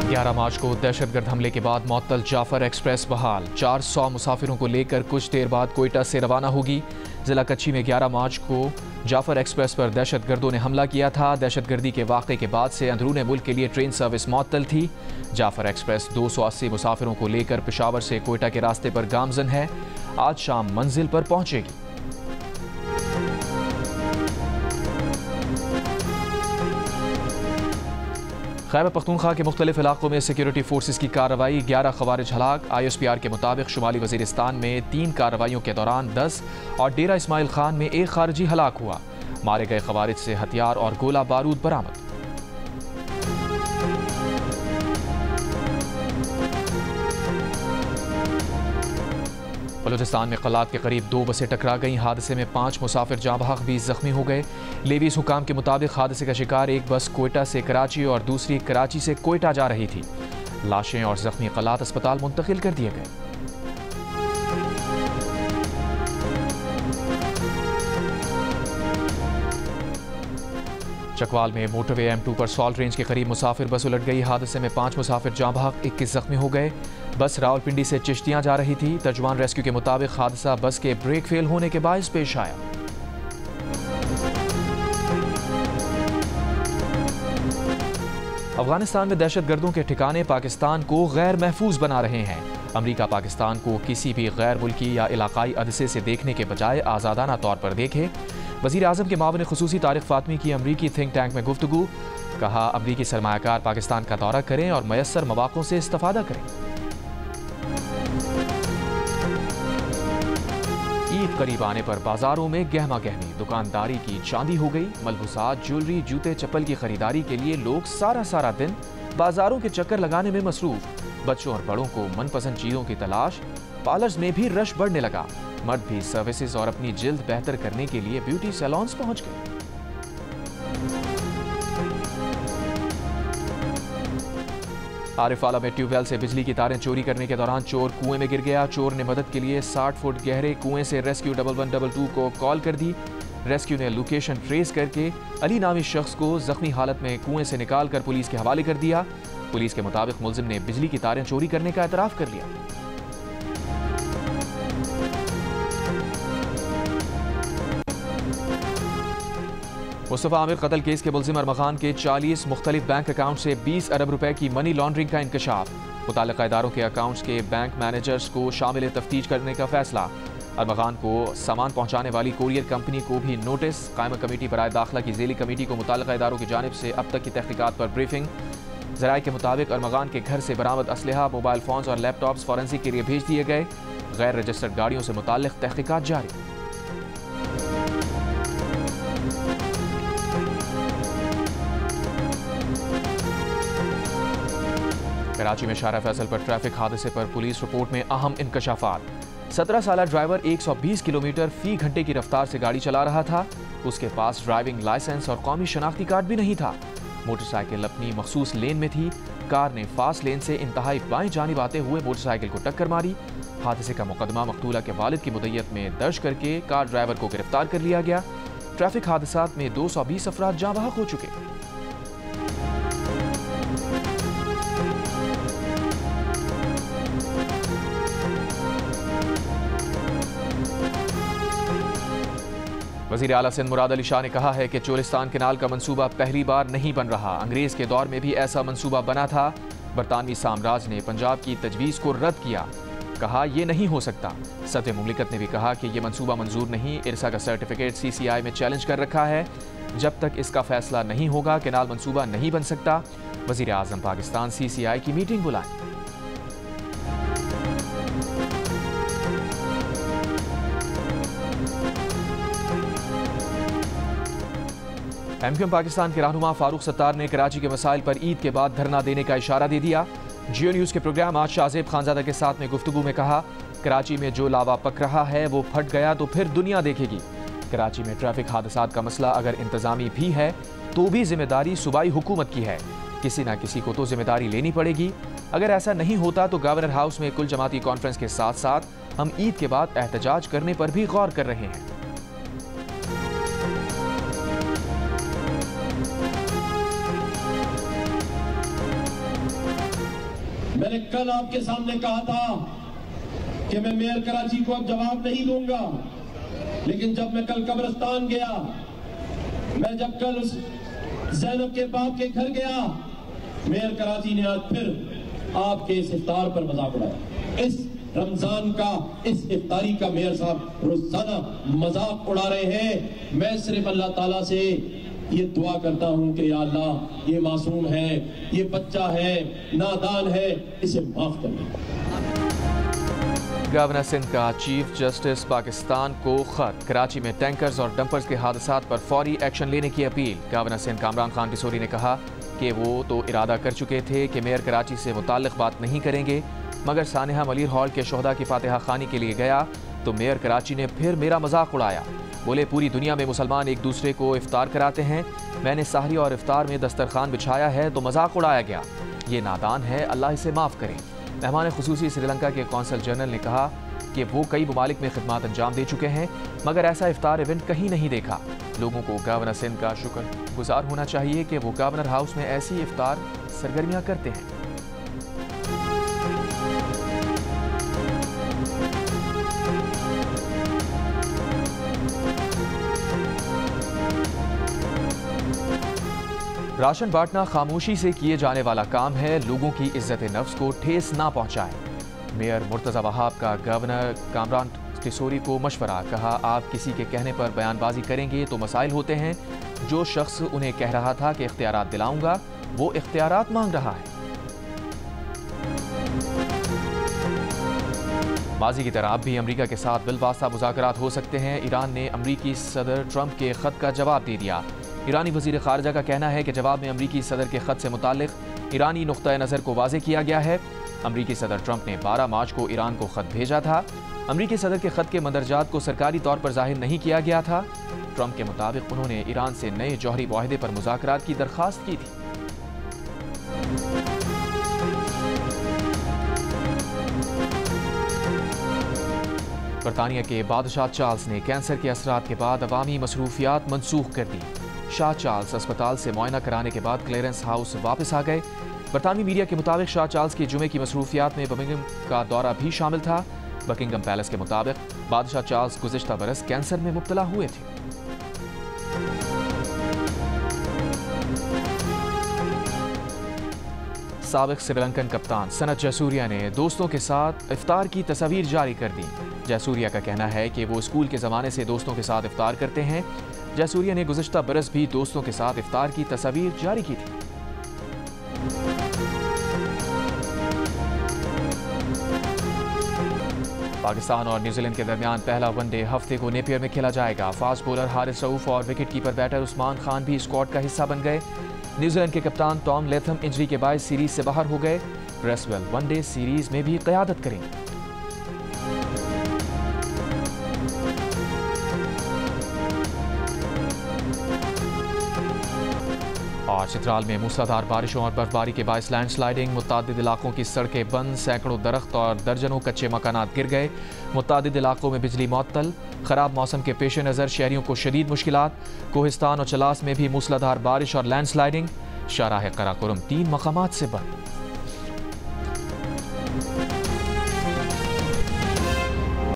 11 मार्च को दहशतगर्द हमले के बाद मुअत्तल जाफर एक्सप्रेस बहाल। 400 मुसाफिरों को लेकर कुछ देर बाद कोयटा से रवाना होगी। जिला कच्ची में 11 मार्च को जाफर एक्सप्रेस पर दहशतगर्दों ने हमला किया था। दहशतगर्दी के वाक़े के बाद से अंदरूनी मुल्क के लिए ट्रेन सर्विस मुअत्तल थी। जाफर एक्सप्रेस 280 मुसाफिरों को लेकर पेशावर से कोयटा के रास्ते पर गामजन है। आज शाम मंजिल पर पहुंचेगी। खैबर पख्तूनख्वा के मुख्तलिफ इलाकों में सिक्योरिटी फोर्सेस की कार्रवाई। 11 खवारिज हलाक। ISPR के मुताबिक शुमाली वजीरिस्तान में 3 कार्रवाइयों के दौरान 10 और डेरा इस्माइल खान में 1 खारजी हलाक हुआ। मारे गए खवारिज से हथियार और गोला बारूद बरामद। बलूचिस्तान में कलात के करीब 2 बसें टकरा गईं। हादसे में 5 मुसाफिर जाँ बहक 20 जख्मी हो गए। लेवीज हुकाम के मुताबिक हादसे का शिकार एक बस कोयटा से कराची और दूसरी कराची से कोयटा जा रही थी। लाशें और जख्मी कलात अस्पताल मुंतकिल कर दिए गए। चकवाल में मोटरवे M2 पर सॉल्ट रेंज के करीब मुसाफिर बस उलट गई। हादसे में 5 मुसाफिर जाँ बहक 21 जख्मी हो गए। बस रावलपिंडी से चिश्तियां जा रही थी। तर्जुमान रेस्क्यू के मुताबिक हादसा बस के ब्रेक फेल होने के बायस पेश आया। अफगानिस्तान में दहशतगर्दों के ठिकाने पाकिस्तान को गैर महफूज बना रहे हैं। अमरीका पाकिस्तान को किसी भी गैर मुल्की या इलाकाई अदसे से देखने के बजाय आज़ादाना तौर पर देखे। वज़ीर आज़म के मावन खुसूसी तारिक फातमी की अमरीकी थिंक टैंक में गुफ्तगू। कहा, अमरीकी सरमायाकार पाकिस्तान का दौरा करें और मयसर मौक़ों से इस्तिफ़ादा करें। ईद करीब आने पर बाजारों में गहमा गहमी। दुकानदारी की चांदी हो गई। मलबूसात, ज्वेलरी, जूते चप्पल की खरीदारी के लिए लोग सारा दिन बाजारों के चक्कर लगाने में मसरूफ। बच्चों और बड़ों को मनपसंद चीजों की तलाश। पार्लर्स में भी रश बढ़ने लगा। मर्द भी सर्विसेज और अपनी जिल्द बेहतर करने के लिए ब्यूटी सैलून्स पहुंच गए। आरिफाला में ट्यूबवेल से बिजली की तारें चोरी करने के दौरान चोर कुएं में गिर गया। चोर ने मदद के लिए 60 फुट गहरे कुएं से रेस्क्यू 1122 को कॉल कर दी। रेस्क्यू ने लोकेशन ट्रेस करके अली नामी शख्स को जख्मी हालत में कुएं से निकाल कर पुलिस के हवाले कर दिया। पुलिस के मुताबिक मुलजिम ने बिजली की तारें चोरी करने का एतराफ कर लिया। मुस्तफा आमिर कत्ल केस के मुलजिम अरमगान के 40 मुख्तलिफ बैंक अकाउंट से 20 अरब रुपए की मनी लॉन्ड्रिंग का इंकशाफ। मुताल्लिका इदारों के अकाउंट्स के बैंक मैनेजर्स को शामिल तफ्तीश करने का फैसला। अरमगान को सामान पहुंचाने वाली कोरियर कंपनी को भी नोटिस। कायमा कमेटी बराए दाखिला की ज़ेली कमेटी को मुताल्लिका इदारों की जानिब से अब तक की तहकीकात पर ब्रीफिंग। ज़राए के मुताबिक अरमगान के घर से बरामद असलहा, मोबाइल फोन्स और लैपटॉप्स फॉरेंसिक के लिए भेज दिए गए। गैर रजिस्टर्ड गाड़ियों से मुताल्लिक तहकीकात जारी। कराची में शारा फैसल पर ट्रैफिक हादसे पर पुलिस रिपोर्ट में अहम इंकशाफात। 17 साला ड्राइवर 120 किलोमीटर फी घंटे की रफ्तार से गाड़ी चला रहा था। उसके पास ड्राइविंग लाइसेंस और कौमी शनाख्ती कार्ड भी नहीं था। मोटरसाइकिल अपनी मखसूस लेन में थी। कार ने फास्ट लेन से इंतहाई बाएं जानिब आते हुए मोटरसाइकिल को टक्कर मारी। हादसे का मुकदमा मकतूला के वालिद की मुद्दत में दर्ज करके कार ड्राइवर को गिरफ्तार कर लिया गया। ट्रैफिक हादसात में 220 अफराद जाँ बहक हो चुके। वज़ीर आला सिंध मुराद अली शाह ने कहा है कि चोलिस्तान कैनाल का मंसूबा पहली बार नहीं बन रहा। अंग्रेज़ के दौर में भी ऐसा मंसूबा बना था। बरतानवी साम्राज्य ने पंजाब की तजवीज़ को रद्द किया। कहा, यह नहीं हो सकता। सदर मुमलिकत ने भी कहा कि यह मंसूबा मंजूर नहीं। इरसा का सर्टिफिकेट CCI में चैलेंज कर रखा है। जब तक इसका फैसला नहीं होगा कैनाल मंसूबा नहीं बन सकता। वज़ीर आज़म पाकिस्तान CCI की मीटिंग बुलाएं। MQM पाकिस्तान के रहनुमा फारूक सत्तार ने कराची के मसाइल पर ईद के बाद धरना देने का इशारा दे दिया। जियो न्यूज़ के प्रोग्राम आज शाहजेब खानजादा के साथ में गुफ्तगू में कहा, कराची में जो लावा पक रहा है वो फट गया तो फिर दुनिया देखेगी। कराची में ट्रैफिक हादसात का मसला अगर इंतजामी भी है तो भी जिम्मेदारी सूबाई हुकूमत की है। किसी न किसी को तो जिम्मेदारी लेनी पड़ेगी। अगर ऐसा नहीं होता तो गवर्नर हाउस में कुल जमाती कॉन्फ्रेंस के साथ साथ हम ईद के बाद एहतजाज करने पर भी गौर कर रहे हैं। मैंने कल आपके सामने कहा था कि मैं मेयर कराची को अब जवाब नहीं दूंगा, लेकिन जब मैं कल कब्रिस्तान गया, मैं जब कल उस ज़ैनब के बाप के घर गया, मेयर कराची ने आज फिर आपके इस इफ्तार पर मजाक उड़ाया। इस रमजान का, इस इफ्तारी का मेयर साहब रोजाना मजाक उड़ा रहे हैं। मैं सिर्फ अल्लाह ताला से ये दुआ करता हूं कि या अल्लाह, ये मासूम है, ये बच्चा है, नादान है, इसे माफ कर दे। गवर्नर सिंध का चीफ जस्टिस पाकिस्तान को खत, कराची में टैंकर्स और डंपर्स के हादसात पर फौरी एक्शन लेने की अपील। गवर्नर सिंध कामरान खान टिसोरी ने कहा कि वो तो इरादा कर चुके थे कि मेयर कराची से मुताल्लिक बात नहीं करेंगे, मगर सानिहा मलिर हॉल के शोहदा की फातिहा खानी के लिए गया तो मेयर कराची ने फिर मेरा मजाक उड़ाया। बोले, पूरी दुनिया में मुसलमान एक दूसरे को इफ्तार कराते हैं, मैंने सहरी और इफ्तार में दस्तरखान बिछाया है तो मजाक उड़ाया गया। ये नादान है, अल्लाह इसे माफ़ करें। मेहमान खुसूसी श्रीलंका के कौंसल जनरल ने कहा कि वो कई ममालिक में खिदमत अंजाम दे चुके हैं, मगर ऐसा इफ्तार इवेंट कहीं नहीं देखा। लोगों को गवर्नर सिंध का शुक्रगुजार होना चाहिए कि वो गवर्नर हाउस में ऐसी इफ्तार सरगर्मियां करते हैं। राशन बांटना खामोशी से किए जाने वाला काम है, लोगों की इज्जत नफ्स को ठेस ना पहुंचाए। मेयर मुर्तज़ा वहाब का गवर्नर कामरान टिसोरी को मशवरा, कहा आप किसी के कहने पर बयानबाजी करेंगे तो मसाइल होते हैं। जो शख्स उन्हें कह रहा था कि इख्तियारात दिलाऊंगा, वो इख्तियारात मांग रहा है। माजी की तरह अब भी अमरीका के साथ बिलवास्ता मुज़ाकरात हो सकते हैं। ईरान ने अमरीकी सदर ट्रंप के खत का जवाब दे दिया। ईरानी वज़ीर ख़ारजा का कहना है कि जवाब में अमरीकी सदर के खत से मुताल्लिक़ ईरानी नुक्ता नज़र को वाज़े किया गया है। अमरीकी सदर ट्रंप ने 12 मार्च को ईरान को खत भेजा था। अमरीकी सदर के खत के मंदरजात को सरकारी तौर पर जाहिर नहीं किया गया था। ट्रंप के मुताबिक उन्होंने ईरान से नए जौहरी मुआहदे पर मुज़ाकरात की दरख्वास्त की थी। बरतानिया के बादशाह चार्ल्स ने कैंसर के असरात के बाद अवामी मसरूफियात मनसूख कर दी। शाह चार्ल्स अस्पताल से मुआयना कराने के बाद क्लेरेंस हाउस वापस आ गए। बरतानवी मीडिया के मुताबिक शाह चार्ल्स की जुमे की मसरूफियात में बर्मिंघम का दौरा भी शामिल था। बकिंगम पैलेस के मुताबिक बादशाह चार्ल्स गुज़िश्ता बरस कैंसर में मुब्तला हुए थे। साबिक श्रीलंकन कप्तान सनत जयसूर्या ने दोस्तों के साथ इफ्तार की तस्वीर जारी कर दी। जयसूर्या का कहना है कि वो स्कूल के ज़माने से दोस्तों के साथ इफ्तार करते हैं। जयसूर्या ने गुज़िश्ता बरस भी दोस्तों के साथ इफ्तार की तस्वीर जारी की थी। पाकिस्तान और न्यूजीलैंड के दरमियान पहला वनडे हफ्ते को नेपियर में खेला जाएगा। फास्ट बॉलर हारिस रऊफ और wicket keeper batter Usman Khan भी स्क्वाड का हिस्सा बन गए। न्यूजीलैंड के कप्तान टॉम लेथम इंजरी के बायस सीरीज से बाहर हो गए। ब्रेसवेल वनडे सीरीज में भी क़यादत करेंगे। और चित्राल में मूसलाधार बारिशों और बर्फबारी के बायस लैंडस्लाइडिंग, मुतादिद इलाकों की सड़कें बंद, सैकड़ों दरख्त और दर्जनों कच्चे मकानात गिर गए। मुतादिद इलाकों में बिजली मुअत्तल। खराब मौसम के पेश नज़र शहरियों को शदीद मुश्किलात। कोहिस्तान और चलास में भी मूसलाधार बारिश और लैंडस्लाइडिंग। शाहराह कराकोरम 3 मकामात से बंद।